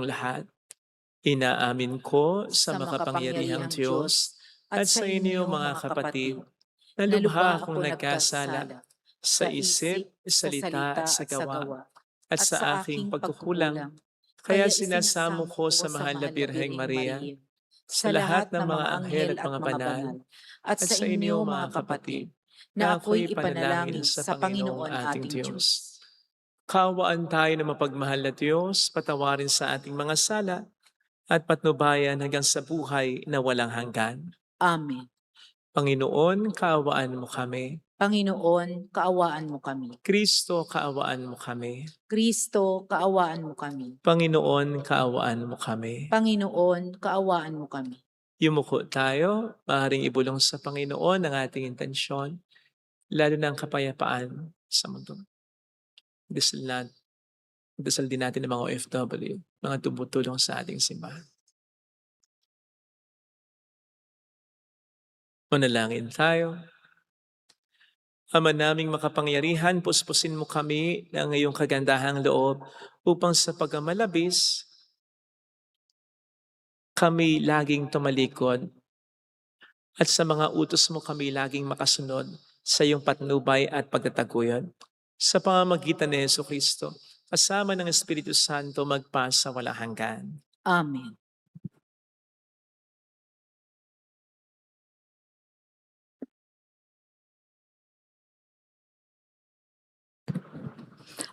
iyong lahat. Inaamin ko sa sa makapangyarihang makapangyarihang Diyos Diyos at at sa sa inyo inyo mga mga kapatid kapatid, na na lubha lubha akong ako nagkasala nagkasala sa sa isip, isip, sa salita at salita sa at sa gawa gawa, at at sa sa aking aking pagkukulang. pagkukulang. Kaya Kaya sinasamo isinasamo ko ko sa sa mahal na mahal na Birheng Birheng Maria, Maria, sa sa lahat lahat ng ng mga mga anghel anghel at at mga mga banal, banal, at at sa sa inyo inyo mga mga kapatid, kapatid, na na ako'y ako'y panalangin ipanalangin sa sa Panginoong Panginoon ating ating Diyos. Diyos. Kaawaan tayo ng mapagmahal na Diyos, patawarin sa ating mga sala, at patnubayan hanggang sa buhay na walang hanggan. Amen. Panginoon, kaawaan mo kami. Panginoon, kaawaan mo kami. Kristo, kaawaan mo kami. Kristo, kaawaan mo kami. Panginoon, kaawaan mo kami. Panginoon, kaawaan mo kami. Yumuko tayo, maaaring ibulong sa Panginoon ang ating intensyon, lalo ng kapayapaan sa mundo. Dasal din natin ang mga OFW, mga tumutulong sa ating simbahan. Manalangin tayo. Ama naming makapangyarihan, puspusin mo kami ng iyong kagandahang loob upang sa pagkamalabis, kami laging tumalikod at sa mga utos mo kami laging makasunod sa iyong patnubay at pagtataguyod. Sa pamamagitan ni Jesucristo, kasama ng Espiritu Santo magpasa walang hanggan. Amen.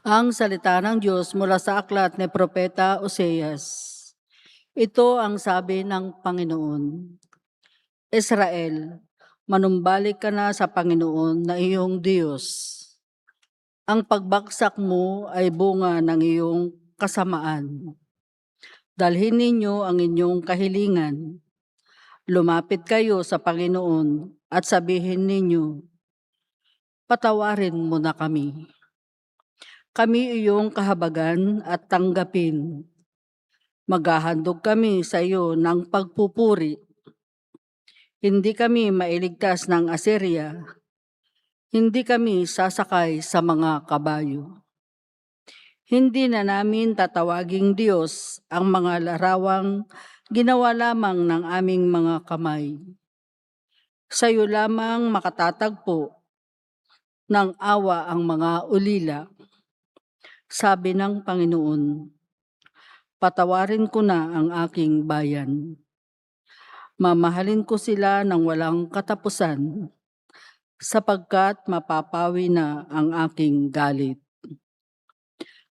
Ang salita ng Diyos mula sa aklat ni Propeta Oseas. Ito ang sabi ng Panginoon. Israel, manumbalik ka na sa Panginoon na iyong Diyos. Ang pagbagsak mo ay bunga ng iyong kasamaan. Dalhin ninyo ang inyong kahilingan. Lumapit kayo sa Panginoon at sabihin ninyo, patawarin mo na kami. Kami iyong kahabagan at tanggapin. Maghahandog kami sa iyo ng pagpupuri. Hindi kami mailigtas ng Assyria. Hindi kami sasakay sa mga kabayo. Hindi na namin tatawaging Diyos ang mga larawang ginawa lamang ng aming mga kamay. Sa iyo lamang makatatagpo ng awa ang mga ulila. Sabi ng Panginoon, patawarin ko na ang aking bayan. Mamahalin ko sila ng walang katapusan, sapagkat mapapawi na ang aking galit.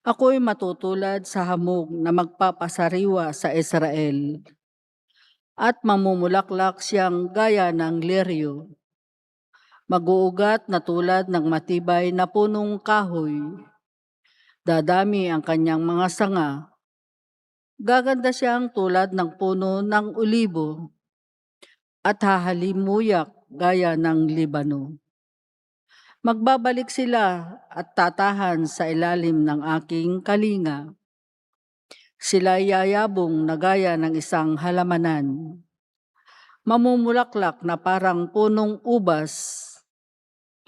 Ako'y matutulad sa hamog na magpapasariwa sa Israel, at mamumulaklak siyang gaya ng leryo. Mag-uugat na tulad ng matibay na punong kahoy. Dadami ang kanyang mga sanga. Gaganda siyang tulad ng puno ng ulibo at hahalimuyak gaya ng Libano. Magbabalik sila at tatahan sa ilalim ng aking kalinga. Sila yayabong na gaya ng isang halamanan. Mamumulaklak na parang punong ubas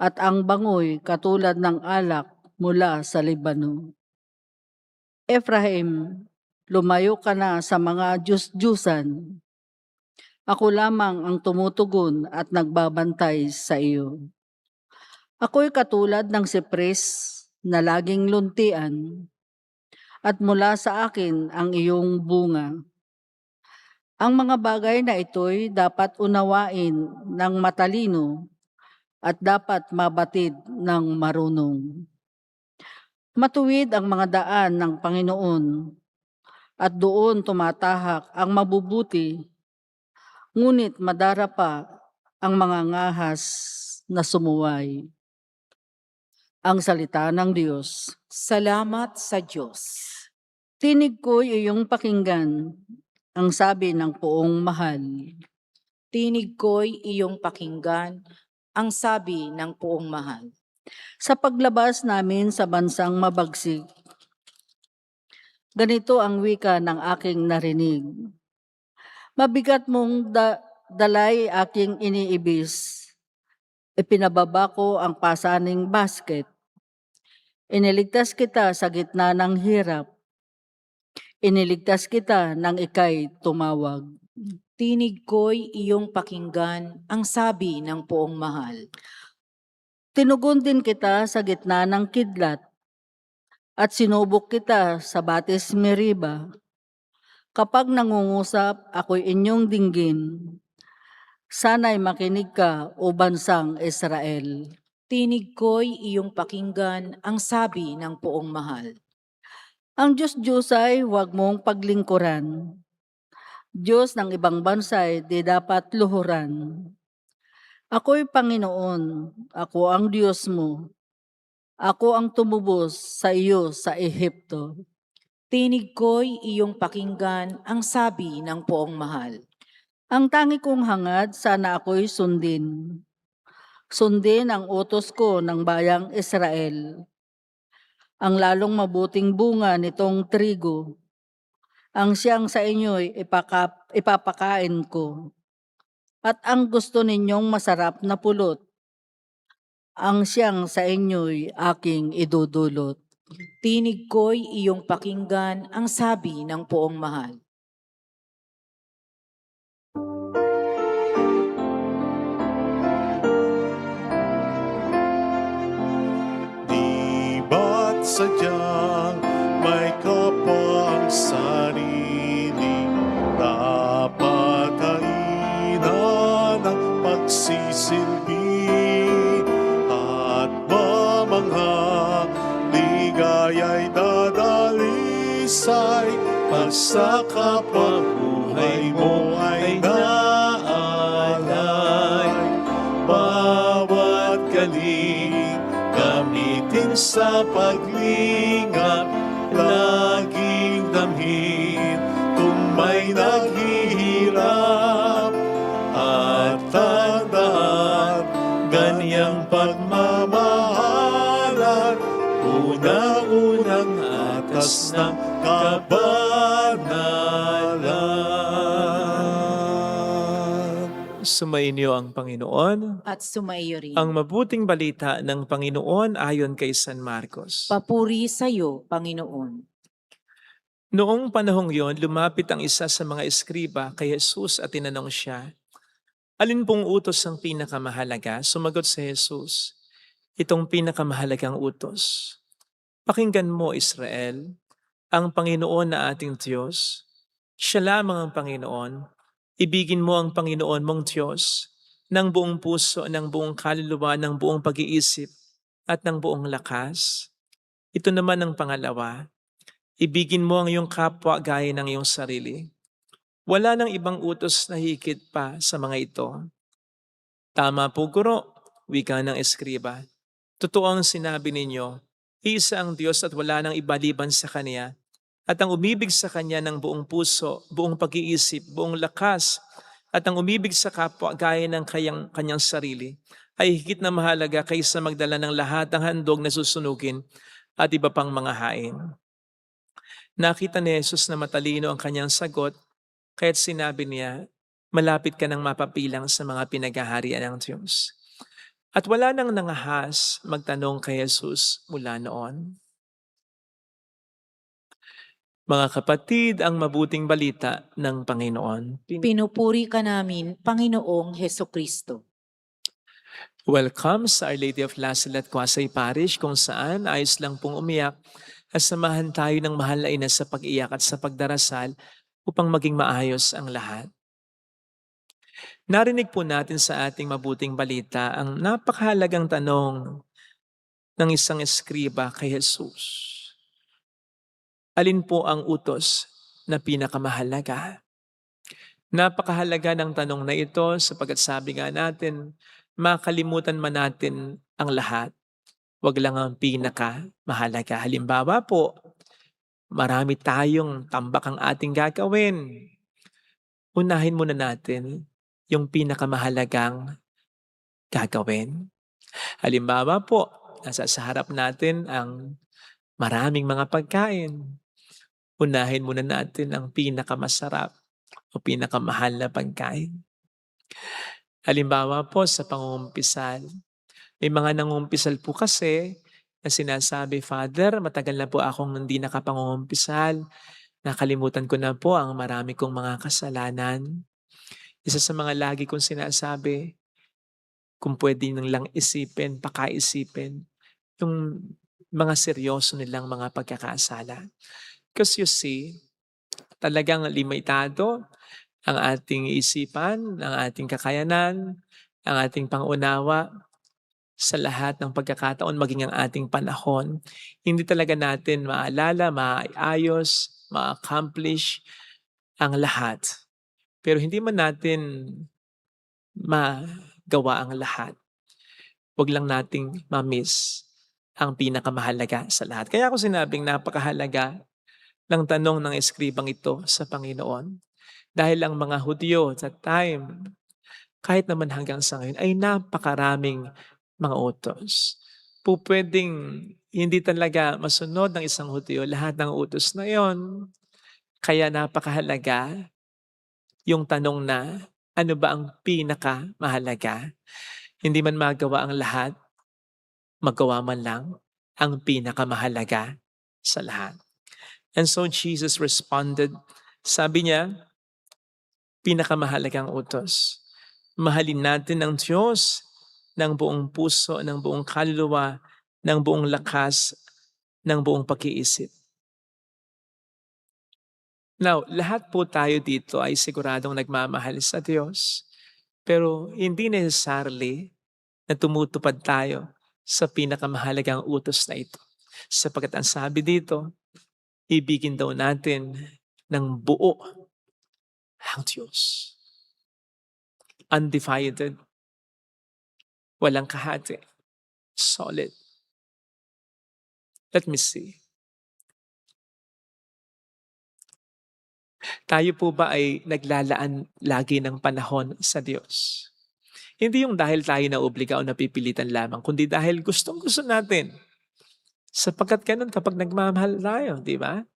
at ang bangoy katulad ng alak mula sa Libano. Ephraim, lumayo ka na sa mga Diyos-Diyusan. Ako lamang ang tumutugon at nagbabantay sa iyo. Ako'y katulad ng sipres na laging luntian, at mula sa akin ang iyong bunga. Ang mga bagay na ito'y dapat unawain ng matalino at dapat mabatid ng marunong. Matuwid ang mga daan ng Panginoon at doon tumatahak ang mabubuti, ngunit madara pa ang mga ngahas na sumuway. Ang salita ng Diyos. Salamat sa Diyos. Tinig ko'y iyong pakinggan, ang sabi ng poong mahal. Tinig ko'y iyong pakinggan, ang sabi ng poong mahal. Sa paglabas namin sa bansang mabagsik, ganito ang wika ng aking narinig. Mabigat mong dalay aking iniibis. Ipinababa ko ang pasaning basket. Iniligtas kita sa gitna ng hirap. Iniligtas kita nang ika'y tumawag. Tinig ko'y iyong pakinggan, ang sabi ng poong mahal. Tinugon din kita sa gitna ng kidlat at sinubok kita sa Batis Meriba. Kapag nangungusap, ako'y inyong dinggin. Sana'y makinig ka, o bansang Israel. Tinig ko'y iyong pakinggan, ang sabi ng poong mahal. Ang Diyos ay huwag mong paglingkuran. Diyos ng ibang bansay di dapat luhuran. Ako'y Panginoon, ako ang Diyos mo. Ako ang tumubos sa iyo sa Ehipto. Tinig ko'y iyong pakinggan, ang sabi ng poong mahal. Ang tangi kong hangad, sana ako'y sundin. Sundin ang utos ko ng bayang Israel. Ang lalong mabuting bunga nitong trigo. Ang siyang sa inyo'y ipapakain ko. At ang gusto ninyong masarap na pulot. Ang siyang sa inyo'y aking idudulot. Tinig ko'y iyong pakinggan, ang sabi ng poong mahal. Di ba't sadyang may kapang sarili, dapat kainan ng pagsisilbi, at mamangha ligaya'y dadalisay, pag sa kapwa-buhay mo ay naalay. Bawat galing gamitin sa paglingap, laging damhin kung may naghihirap, at tandaan ganyang pagmamahalan, unang-unang atas ng kabanalan. Sumainyo ang Panginoon. At sumaiyo rin. Ang mabuting balita ng Panginoon ayon kay San Marcos. Papuri sa iyo, Panginoon. Noong panahong yon, lumapit ang isa sa mga eskriba kay Jesus at tinanong siya, "Alin pong utos ang pinakamahalaga?" Sumagot si Jesus, "Itong pinakamahalagang utos. Pakinggan mo, Israel, ang Panginoon na ating Diyos. Siya lamang ang Panginoon. Ibigin mo ang Panginoon mong Diyos ng buong puso, ng buong kaluluwa, ng buong pag-iisip, at ng buong lakas. Ito naman ang pangalawa. Ibigin mo ang iyong kapwa gaya ng iyong sarili. Wala nang ibang utos na higit pa sa mga ito." "Tama po, Guro," wika ng eskriba. "Totoo ang sinabi ninyo. Iisa ang Diyos at wala nang iba liban sa Kanya. At ang umibig sa Kanya ng buong puso, buong pag-iisip, buong lakas, at ang umibig sa kapwa gaya ng kanyang sarili, ay higit na mahalaga kaysa magdala ng lahat ng handog na susunugin at iba pang mga hain." Nakita ni Jesus na matalino ang kanyang sagot, kaya't sinabi niya, "Malapit ka nang mapapilang sa mga pinaghaharian ng Diyos." At wala nang nangahas magtanong kay Jesus mula noon. Mga kapatid, ang mabuting balita ng Panginoon. Pinupuri ka namin, Panginoong Hesukristo. Welcome sa Our Lady of Lasalle at Quasay Parish, kung saan ayos lang pong umiyak at samahan tayo ng mahal na ina sa pag-iyak at sa pagdarasal upang maging maayos ang lahat. Narinig po natin sa ating mabuting balita ang napakahalagang tanong ng isang eskriba kay Jesus. Alin po ang utos na pinakamahalaga? Napakahalaga ng tanong na ito sapagkat sabi nga natin, makalimutan man natin ang lahat, wag lang ang pinakamahalaga. Halimbawa po, marami tayong tambak ang ating gagawin. Unahin muna natin yung pinakamahalagang gagawin. Halimbawa po, nasa sa harap natin ang maraming mga pagkain. Unahin muna natin ang pinakamasarap o pinakamahal na pagkain. Halimbawa po sa pangungumpisal. May mga nangungumpisal po kasi na sinasabi, "Father, matagal na po akong hindi nakapangungumpisal. Nakalimutan ko na po ang marami kong mga kasalanan. Isa sa mga lagi kong sinasabi, kung puwede nilang isipin, pakaisipin yung mga seryoso nilang mga pagkakasala. Because you see, talagang limitado ang ating isipan, ang ating kakayanan, ang ating pangunawa sa lahat ng pagkakataon, maging ang ating panahon. Hindi talaga natin maalala, maayos, ma-accomplish ang lahat. Pero hindi man natin magawa ang lahat. Wag lang nating ma-miss ang pinakamahalaga sa lahat. Kaya ako sinabing napakahalaga ng tanong ng eskribang ito sa Panginoon. Dahil ang mga Hudyo at that time, kahit naman hanggang sa ngayon, ay napakaraming mga utos. Pupwedeng hindi talaga masunod ng isang Hudyo lahat ng utos na yon. Kaya napakahalaga yung tanong na, ano ba ang pinakamahalaga? Hindi man magawa ang lahat, magawa man lang ang pinakamahalaga sa lahat. And so Jesus responded, sabi niya, pinakamahalagang utos. Mahalin natin ang Diyos ng buong puso, ng buong kaluluwa, ng buong lakas, ng buong pag-iisip. Now, lahat po tayo dito ay siguradong nagmamahal sa Diyos. Pero hindi necessarily na tumutupad tayo sa pinakamahalagang utos na ito. Sapagkat ang sabi dito, ibigin daw natin ng buo ang Diyos. Undivided. Walang kahati. Solid. Let me see. Tayo po ba ay naglalaan lagi ng panahon sa Diyos? Hindi yung dahil tayo naobliga o napipilitan lamang, kundi dahil gustong-gusto natin. Sapagkat ganun kapag nagmamahal tayo, di ba?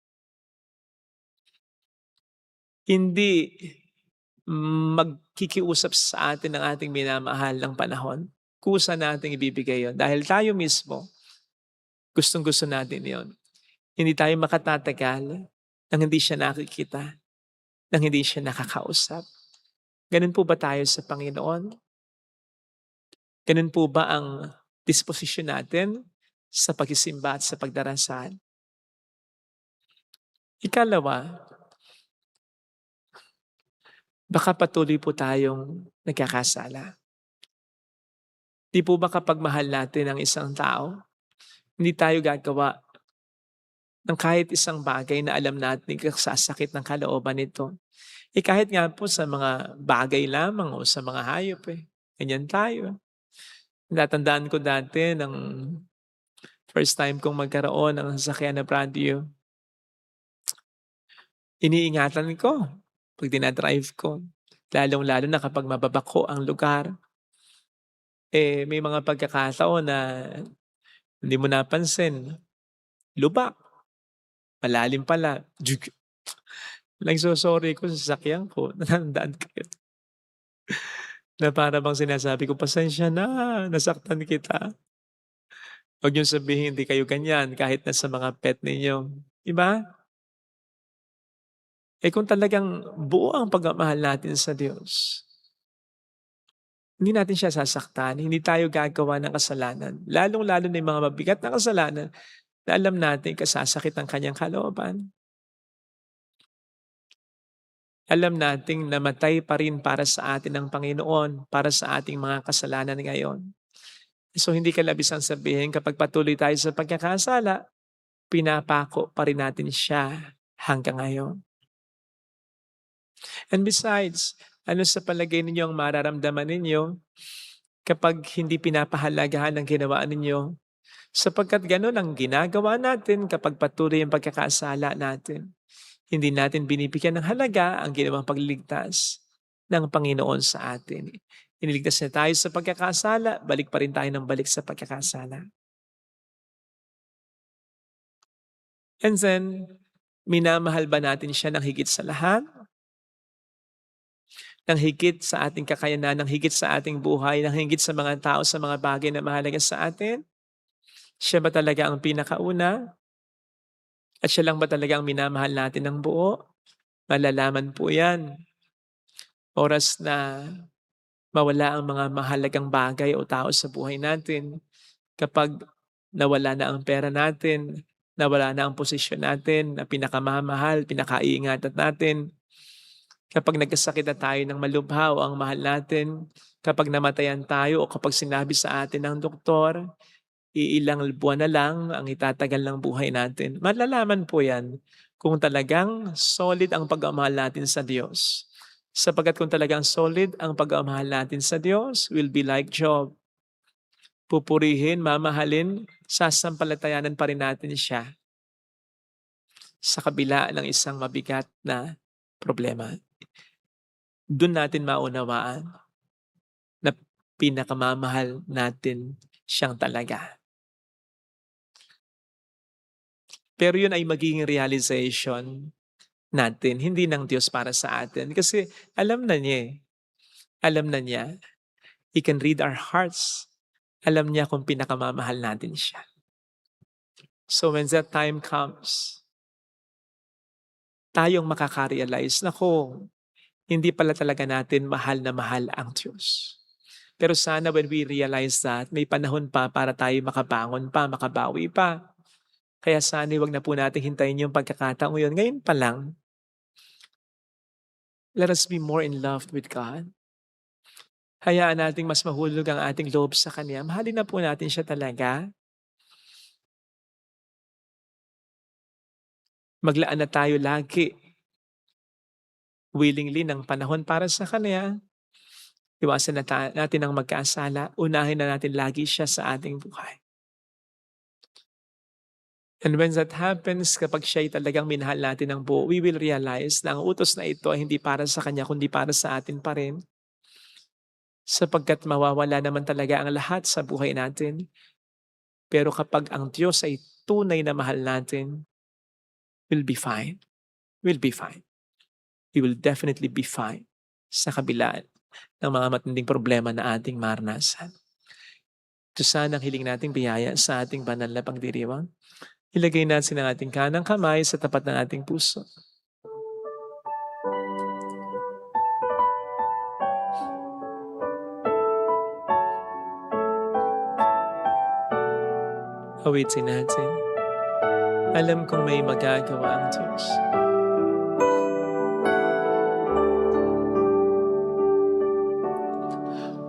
Hindi magkikiusap sa atin ng ating minamahal ng panahon. Kusa nating ibibigay yon dahil tayo mismo, gustong-gusto natin yon. Hindi tayo makatatagal nang hindi siya nakikita, nang hindi siya nakakausap. Ganun po ba tayo sa Panginoon? Ganun po ba ang disposisyon natin sa pagsisimba at sa pagdarasal? Ikalawa, baka patuloy po tayong nagkakasala. Di po ba kapag mahal natin ang isang tao, hindi tayo gagawa ng kahit isang bagay na alam natin sasakit ng kalooban nito. Kahit nga po sa mga bagay lamang o sa mga hayop ganyan tayo. Natandaan ko dati ng first time kong magkaroon ng sasakyan na brand new. Iniingatan ko pag dinadrive ko. Lalong-lalo na kapag mababako ang lugar. May mga pagkakataon na hindi mo napansin. Lubak. Malalim pala. Nagsosorry ko sa sasakyan ko. Natandaan ko yun. Na para bang sinasabi ko, pasensya na, nasaktan kita. Huwag niyong sabihin hindi kayo ganyan kahit na sa mga pet ninyo. Diba? Kung talagang buo ang pagmamahal natin sa Diyos, hindi natin siya sasaktan, hindi tayo gagawa ng kasalanan. Lalong-lalo na yung mga mabigat na kasalanan na alam natin kasasakit ang kanyang kalooban. Alam nating namatay pa rin para sa atin ng Panginoon, para sa ating mga kasalanan ngayon. So hindi kalabisang sabihin kapag patuloy tayo sa pagkakasala, pinapako pa rin natin siya hanggang ngayon. And besides, ano sa palagay ninyo ang mararamdaman ninyo kapag hindi pinapahalagahan ang ginawa ninyo? Sapagkat gano'n ang ginagawa natin kapag patuloy ang pagkakasala natin. Hindi natin binibigyan ng halaga ang ginawang pagliligtas ng Panginoon sa atin. Iniligtas na tayo sa pagkakasala, balik pa rin tayo ng balik sa pagkakasala. And then, minamahal ba natin siya ng higit sa lahat? Ng higit sa ating kakayanan, ng higit sa ating buhay, ng higit sa mga tao, sa mga bagay na mahalaga sa atin? Siya ba talaga ang pinakauna? At siya lang ba talaga ang minamahal natin ng buo? Malalaman po yan oras na mawala ang mga mahalagang bagay o tao sa buhay natin. Kapag nawala na ang pera natin, nawala na ang posisyon natin na pinakamamahal, pinakaiingatan natin. Kapag nagkasakit na tayo ng malubha o ang mahal natin, kapag namatayan tayo o kapag sinabi sa atin ng doktor, iilang buwan na lang ang itatagal ng buhay natin. Malalaman po yan kung talagang solid ang pagmamahal natin sa Diyos. Sapagkat kung talagang solid ang pagmamahal natin sa Diyos, will be like Job. Pupurihin, mamahalin, sasampalatayanan pa rin natin siya sa kabila ng isang mabigat na problema. Doon natin maunawaan na pinakamamahal natin siyang talaga. Pero yun ay magiging realization natin, hindi ng Diyos para sa atin. Kasi alam na niya eh. Alam na niya. He can read our hearts. Alam niya kung pinakamamahal natin siya. So when that time comes, tayong makaka-realize na kung hindi pala talaga natin mahal na mahal ang Diyos. Pero sana when we realize that, may panahon pa para tayo makabangon pa, makabawi pa. Kaya sana wag na po natin hintayin yung pagkakataong yun. Ngayon pa lang, let us be more in love with God. Hayaan nating mas mahulog ang ating loob sa Kanya. Mahalin na po natin siya talaga. Maglaan na tayo lagi willingly ng panahon para sa Kanya. Iwasan natin ang magkasala. Unahin na natin lagi siya sa ating buhay. And when that happens, kapag siya'y talagang minahal natin ng buo, we will realize na ang utos na ito ay hindi para sa Kanya, kundi para sa atin pa rin. Sapagkat mawawala naman talaga ang lahat sa buhay natin. Pero kapag ang Diyos ay tunay na mahal natin, we'll be fine. We'll be fine. We will definitely be fine sa kabila ng mga matinding problema na ating maranasan. Ito sana ang hiling nating biyaya sa ating banal na pagdiriwang. Ilagay natin ang ating kanang kamay sa tapat ng ating puso. Awitin natin. Alam kong may magagawa ang Diyos.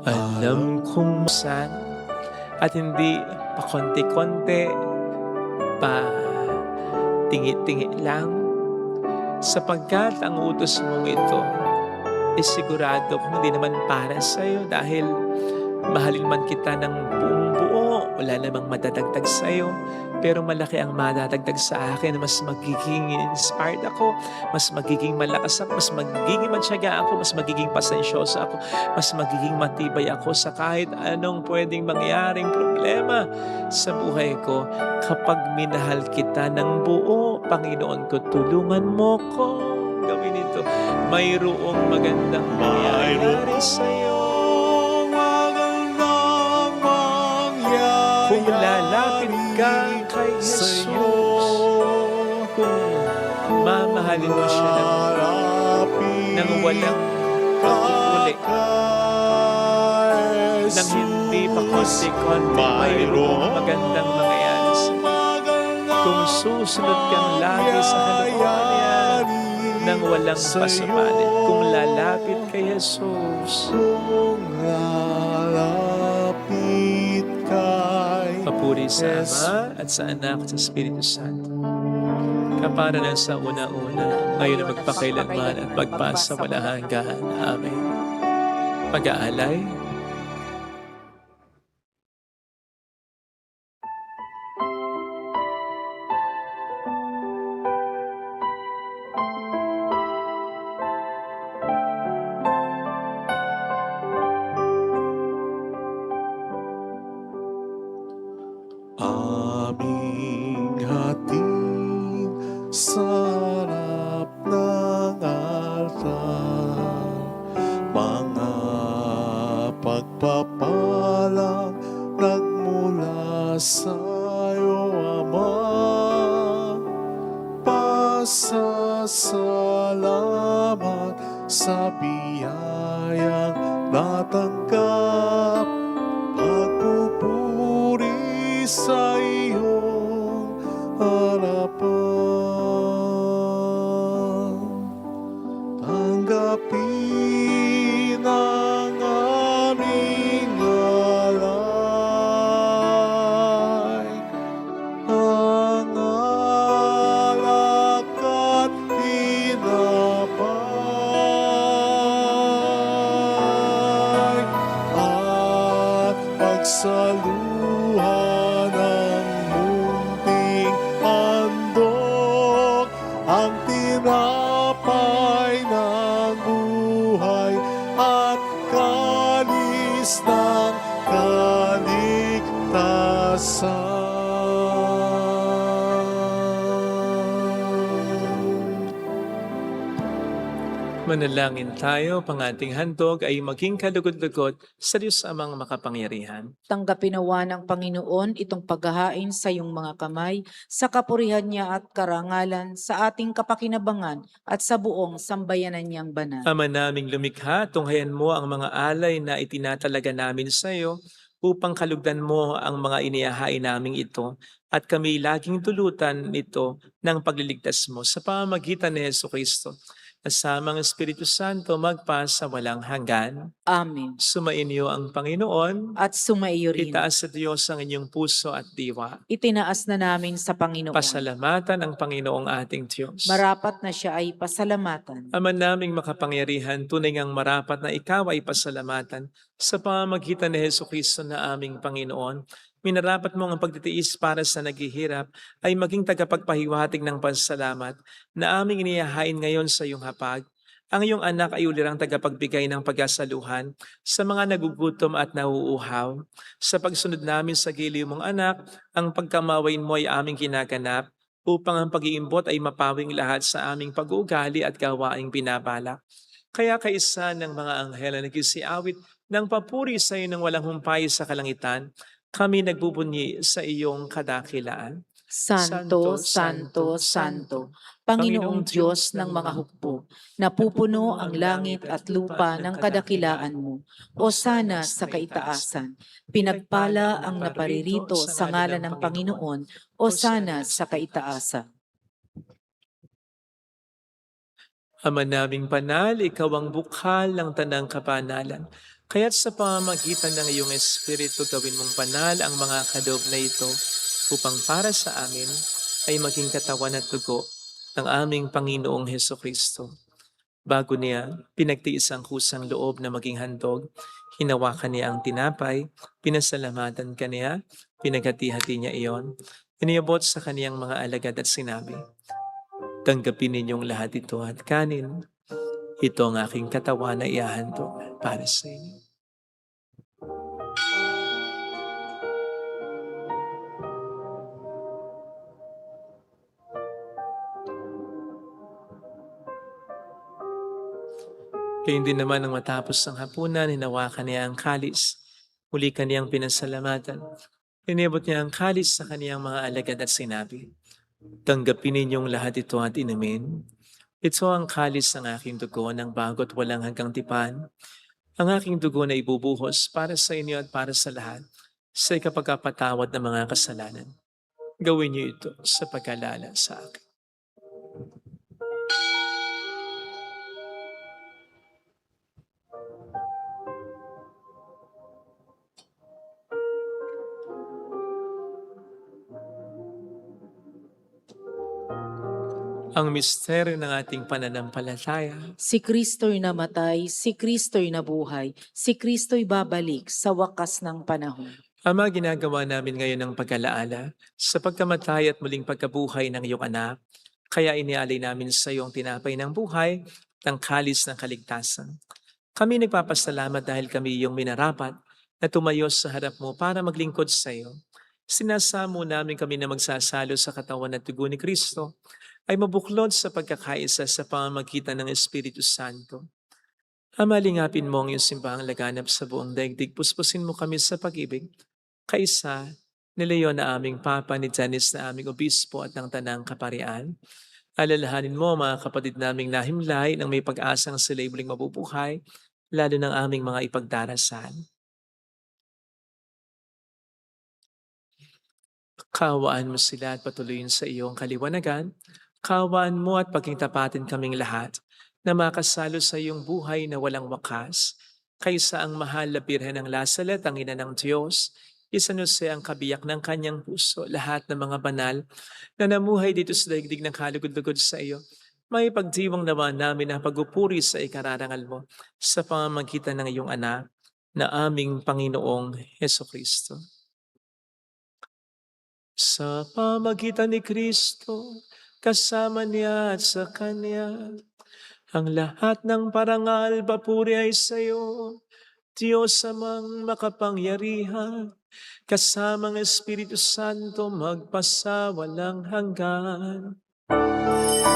Alam kong saan at hindi pa konti-konti, pa tingi-tingi lang, sapagkat ang utos mong ito is sigurado kung hindi naman para sa'yo dahil mahalin man kita ng buong buo, wala namang madadagdag sa'yo. Pero malaki ang madadagdag sa akin. Mas magiging inspired ako, mas magiging malakas ako, mas magiging matyaga ako, mas magiging pasensyoso ako, mas magiging matibay ako sa kahit anong pwedeng mangyaring problema sa buhay ko. Kapag minahal kita ng buo, Panginoon ko, tulungan mo ko gawin ito. Mayroong magandang mangyayari sa'yo. Kung lalapit ka kay Jesus, kung mamahalin mo siya ng walang pag-uli, nang hindi pa konti-konti, mayroong magandang mangyayari sa'yo. Kung susunod kang lagi sa kalooban niya, nang walang pasupalit, kung lalapit kay Jesus, papuri sa Ama at sa Anak at sa Espiritu Santo. Kapara na sa una-una, ngayon na magpakailanman at magpasa walang hanggan. Amen. Pag-aalay. Aming hatid sa harap ng altar, mga sa biyayang natanggap, pagpupuri sa iyong harapan. Tanggapin ang aming alay, ang alak at tinapay, at pagsaluhan ng munting handog, ang tinapay ng buhay at kalis ng kaligtasan. Manalangin tayo, pang ating handog ay maging kalugod-lugod sa Diyos amang makapangyarihan. Tanggapin nawa ng Panginoon itong paghahain sa iyong mga kamay, sa kapurihan niya at karangalan, sa ating kapakinabangan at sa buong sambayanan niyang banal. Ama naming lumikha, tunghayan mo ang mga alay na itinatalaga namin sa iyo upang kalugdan mo ang mga inihahain naming ito at kami laging tulutan nito ng pagliligtas mo sa pamamagitan ni Jesucristo. Kasama ang Espiritu Santo magpa sa walang hanggan. Amen. Sumainyo ang Panginoon. At sumaiyo rin. Itaas sa Diyos ang inyong puso at diwa. Itinaas na namin sa Panginoon. Pasalamatan ang Panginoong ating Diyos. Marapat na siya ay pasalamatan. Ama naming makapangyarihan, tunay ngang marapat na ikaw ay pasalamatan sa pamamagitan ni Jesucristo na aming Panginoon. Minarapat mo ang pagtitiis para sa naghihirap ay maging tagapagpahiwatig ng pasalamat na aming inihahain ngayon sa iyong hapag. Ang iyong anak ay ulirang tagapagbigay ng pagkasaluhan sa mga nagugutom at nauuhaw. Sa pagsunod namin sa giliw mong anak, ang pagkamawain mo ay aming ginaganap upang ang pag-iimbot ay mapawing lahat sa aming pag-uugali at gawaing binabalak. Kaya kaisa ng mga anghel na nagsiawit ng papuri sa iyo ng walang humpay sa kalangitan, kami nagbubunyi sa iyong kadakilaan. Santo, Santo, Santo, Panginoong Diyos ng mga hukbo, napupuno ang langit at lupa ng kadakilaan mo. Hosana sa kaitaasan. Pinagpala ang naparirito sa ngalan ng Panginoon. Hosana sa kaitaasan. Ama naming banal, ikaw ang bukhal ng tanang kapanalan. Kaya't sa pamamagitan ng iyong Espiritu gawin mong banal ang mga kaloob na ito upang para sa amin ay maging katawan at dugo ng aming Panginoong Hesukristo. Bago niya pinagtiis ang kusang loob na maging handog, hinawakan niya ang tinapay, pinasalamatan kaniya, pinaghati-hati niya iyon, iniabot sa kaniyang mga alagad at sinabi, "Tanggapin ninyong lahat ito at kanin. Ito ang aking katawan na iahandog para sa inyo." Kaya din naman nang matapos ang hapunan, hinawakan niya ang kalis. Muli kaniyang pinasalamatan. Inibot niya ang kalis sa kaniyang mga alagad at sinabi, "Tanggapin ninyong lahat ito at inumin. Ito ang kalis ng aking dugo ng bago't walang hanggang tipan. Ang aking dugo na ibubuhos para sa inyo at para sa lahat sa ikapagpapatawad ng mga kasalanan. Gawin niyo ito sa pag-alala sa akin." Ang misteryo ng ating pananampalataya. Si Kristo'y namatay, si Kristo'y nabuhay, si Kristo'y babalik sa wakas ng panahon. Ama, ginagawa namin ngayon ang pag-alaala sa pagkamatay at muling pagkabuhay ng iyong anak. Kaya inialay namin sa iyo ang tinapay ng buhay, ng kalis ng kaligtasan. Kami nagpapasalamat dahil kami iyong minarapat na tumayo sa harap mo para maglingkod sa iyo. Sinasamo namin kami na magsasalo sa katawan at dugo ni Kristo ay mabuklod sa pagkakaisa sa pamamagitan ng Espiritu Santo. Ama, lingapin mo ang iyong simbahang laganap sa buong daigdig. Puspusin mo kami sa pag-ibig. Kaisa, ni Leon na aming Papa, ni Janice na aming Obispo at ng Tanang Kaparian, Alalahanin mo ang mga kapatid naming nahimlay nang may pag-asang sila'y muling mabubuhay, lalo ng aming mga ipagdarasal. Kaawaan mo sila at patuloyin sa iyong kaliwanagan. Kaawaan mo at pagkingtapatin kaming lahat na makasalo sa iyong buhay na walang wakas. Kaysa ang mahal na Birhen ng Lasalet, ang ina ng Diyos, isanuse ang kabiyak ng kanyang puso, lahat ng mga banal na namuhay dito sa daigdig ng kalugod-lugod sa iyo. May pagdiwang naman namin ang pagupuri sa ikararangal mo sa pamamagitan ng iyong anak na aming Panginoong Heso Kristo. Sa pamagitan ni Kristo, kasama niya at sa Kanya, ang lahat ng parangal, papuri ay sa iyo, Diyos amang makapangyarihan, kasamang Espiritu Santo magpasawalang hanggan. Amen, amen.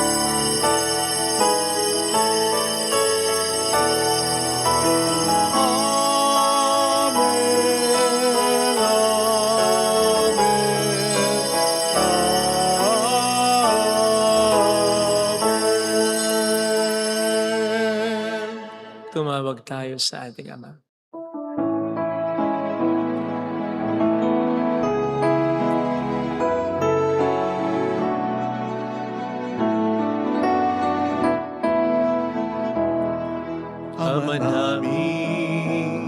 Tumawag tayo sa ating Ama. Ama namin,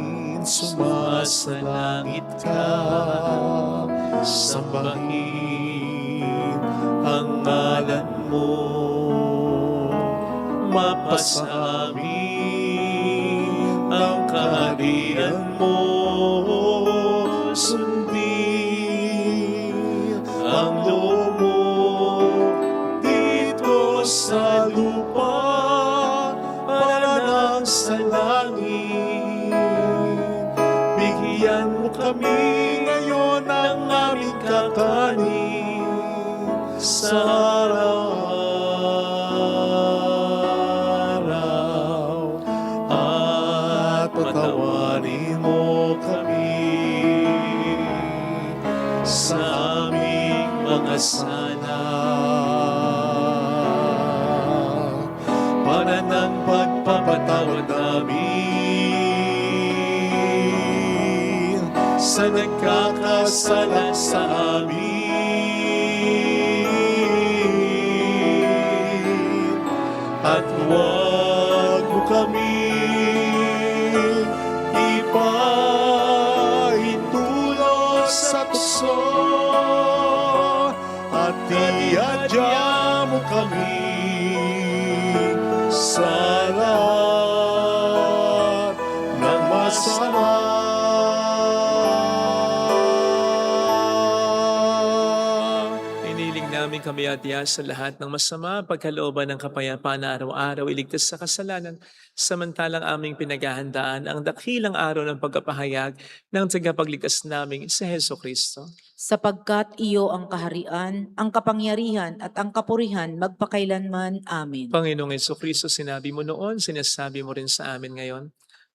sumasalangit ka, sambahin ang ngalan mo, mapasa amin ang kaharian mo, sundin ang loob mo dito sa lupa para nang sa langit. Bigyan mo kami ngayon ng aming kakanin sa araw-araw, at patawarin mo kami sa aming mga sala, para ng pagpapatawad namin sa nagkakasala sa amin. At huwag mo kami ipahintulot sa tukso, at iadya mo kami sa lahat ng masama. Iniling namin kami adya sa lahat ng masama, pagkalooban ng kapayapaan na araw-araw, iligtas sa kasalanan, samantalang aming pinaghahandaan ang dakilang araw ng pagkapahayag ng tagapagligtas naming si Heso Kristo. Sapagkat iyo ang kaharian, ang kapangyarihan at ang kapurihan magpakailanman. Amen. Panginoong Heso Kristo, sinabi mo noon, sinasabi mo rin sa amin ngayon,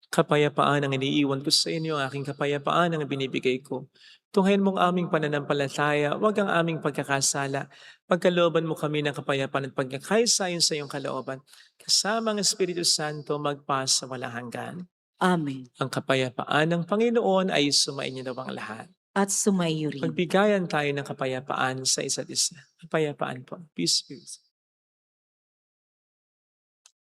kapayapaan ang iniiwan ko sa inyo, aking kapayapaan ang binibigay ko. Tunghayin mong aming pananampalataya, huwag ang aming pagkakasala. Pagkalooban mo kami ng kapayapaan at pagkakaisayon sa iyong kalooban. Kasama ang Espiritu Santo magpasa walang hanggan. Amen. Ang kapayapaan ng Panginoon ay sumainyo daw ang lahat. At sumayo rin. Magbigayan tayo ng kapayapaan sa isa't isa. Kapayapaan po. Peace be with you.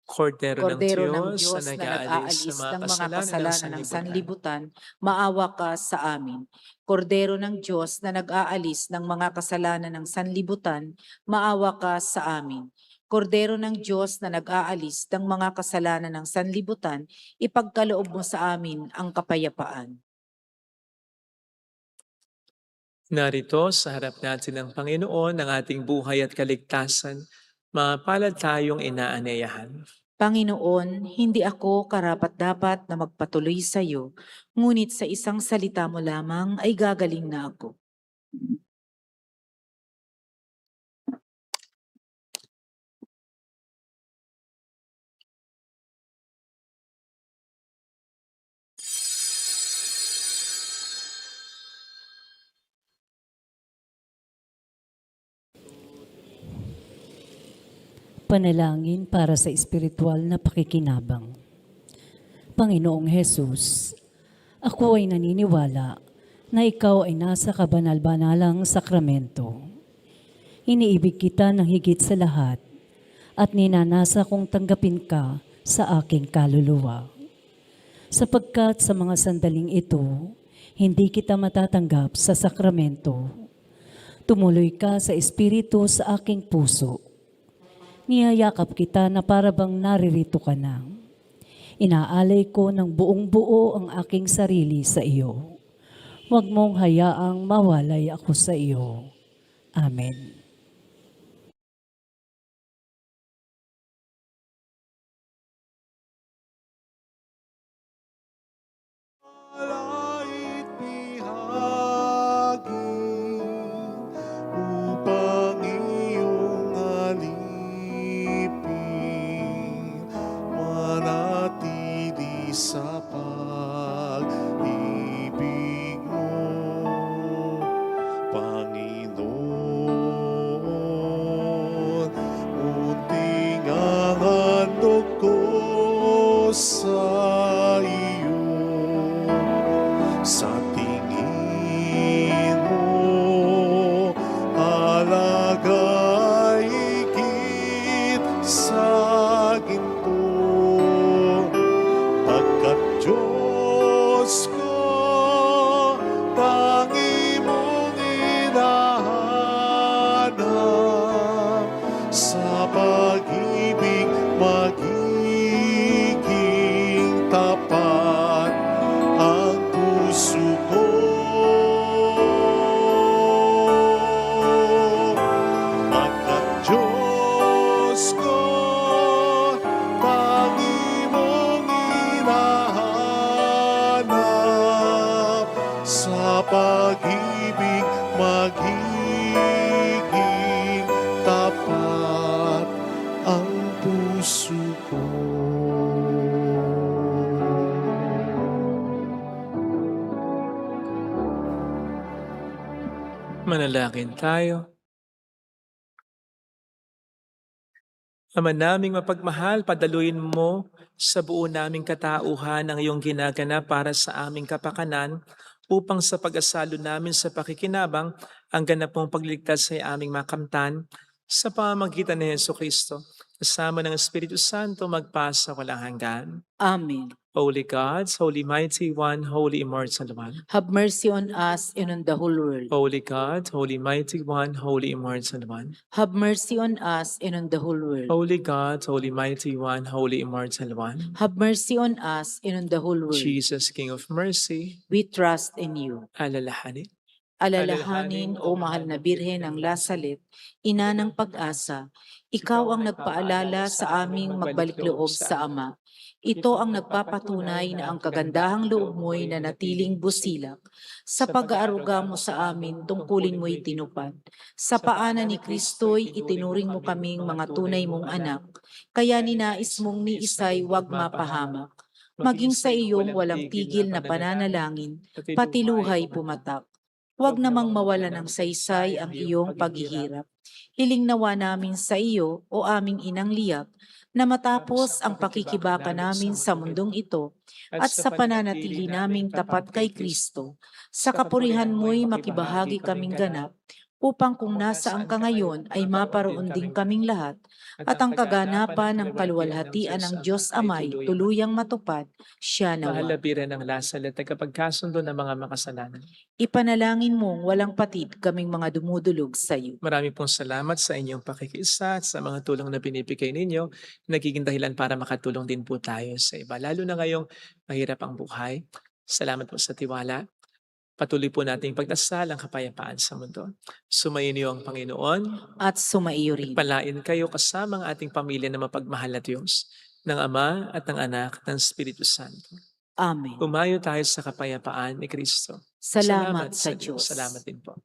Kordero ng Diyos na nag-aalis ng mga kasalanan ng sanlibutan, maawa ka sa amin. Kordero ng Diyos na nag-aalis ng mga kasalanan ng sanlibutan, maawa ka sa amin. Kordero ng Diyos na nag-aalis ng mga kasalanan ng sanlibutan, ipagkaloob mo sa amin ang kapayapaan. Narito sa harap natin ng Panginoon ng ating buhay at kaligtasan, mapalad tayong inaanyayahan. Panginoon, hindi ako karapat-dapat na magpatuloy sa iyo, ngunit sa isang salita mo lamang ay gagaling na ako. Panalangin para sa espiritual na pakikinabang. Panginoong Hesus, ako ay naniniwala na ikaw ay nasa kabanal-banalang sakramento. Iniibig kita ng higit sa lahat at ninanasa kong tanggapin ka sa aking kaluluwa. Sapagkat sa mga sandaling ito, hindi kita matatanggap sa sakramento. Tumuloy ka sa espiritu sa aking puso. Niyayakap kita na parabang naririto ka na. Inaalay ko ng buong buo ang aking sarili sa iyo. Huwag mong hayaang mawalay ako sa iyo. Amen. Alait bihagi upang iyong alipin, manatili sa pag-ibig mo, Panginoon. Unting ang handog ko sa iyo, sa tingin mo, alaga'y higit sa ginto. Pagkat Diyos ko, tangi mong hinahanap, sa pag-ibig magiging tapat ang puso ko. Pagkat Diyos ko, tangi mong hinahanap, sa pag-ibig magiging tapat ang puso ko. Manalangin tayo. Ama naming mapagmahal, padaluin mo sa buo naming katauhan ang iyong ginaganap para sa aming kapakanan upang sa pag-asalo namin sa pakikinabang ang ganap mong pagliligtas ay aming makamtan sa pamamagitan ni Jesucristo. Kasama ng Espiritu Santo magpasa walang hanggan. Amen. Holy God, Holy Mighty One, Holy Immortal One. Have mercy on us and on the whole world. Holy God, Holy Mighty One, Holy Immortal One. Have mercy on us and on the whole world. Holy God, Holy Mighty One, Holy Immortal One. Have mercy on us and on the whole world. Jesus, King of Mercy, We trust in you. alalahanin. Alalahanin, O mahal na Birhen ng Lasalet, ina ng pag-asa, ikaw ang nagpaalala sa aming magbalik loob sa Ama. Ito ang nagpapatunay na ang kagandahang loob mo'y nanatiling busilak. Sa pag-aaruga mo sa amin, tungkulin mo'y tinupad. Sa paanan ni Kristo'y itinuring mo kaming mga tunay mong anak. Kaya ninais mong ni Isay wag mapahamak. Maging sa iyong walang tigil na pananalangin, pati luhay pumatak. Huwag namang mawala ng saysay ang iyong paghihirap. Hiling nawa namin sa iyo, o aming inang liyak, na matapos ang pakikibaka namin sa mundong ito at sa pananatili naming tapat kay Kristo, sa kapurihan mo'y makibahagi kaming ganap, upang kung nasaan ka ngayon ay maparoon din kaming lahat, at ang kaganapan ng kaluwalhatian ng Diyos Amay tuluyang matupad, siya nawa. Mahalabiran ng Lasalet, tagapagkasundo ng mga makasalanan. Ipanalangin mong walang patid kaming mga dumudulog sa iyo. Marami pong salamat sa inyong pakikiisa at sa mga tulong na binibigay ninyo. Nagiging dahilan para makatulong din po tayo sa iba. Lalo na ngayong mahirap ang buhay. Salamat po sa tiwala. Patuloy po nating pagdasal ang kapayapaan sa mundo. Sumayin niyo ang Panginoon. At sumaiyo rin. Palain kayo kasama ang ating pamilya na mapagmahal na Diyos, ng Ama at ng Anak at ng Espiritu Santo. Amen. Umayo tayo sa kapayapaan ni Kristo. Salamat sa Diyos. Salamat din po.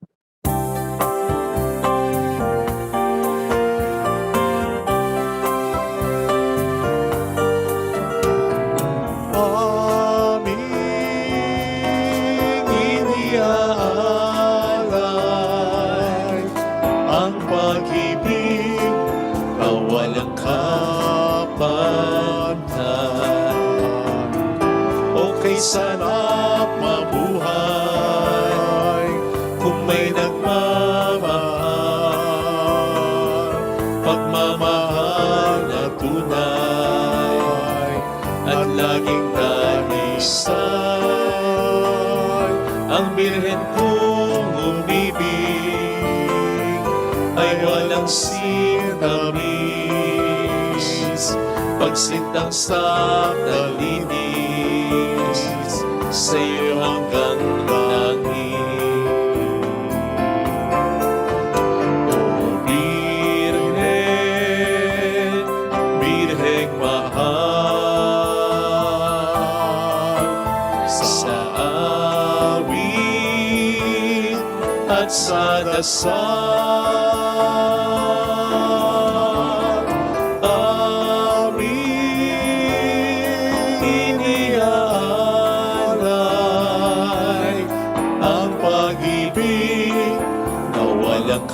Aming iniaalay ang pag-ibig na walang may sarap mabuhay, kung may nagmamahal, pagmamahal na tunay, at laging danisay. Ang birhen kong umibig ay walang sintamis, pagsintang sa nalinis, sa iyo hanggang langit. O Birhen, Birheng mahal, sa awit at sa dasal, iniaalay ang pag-ibig na walang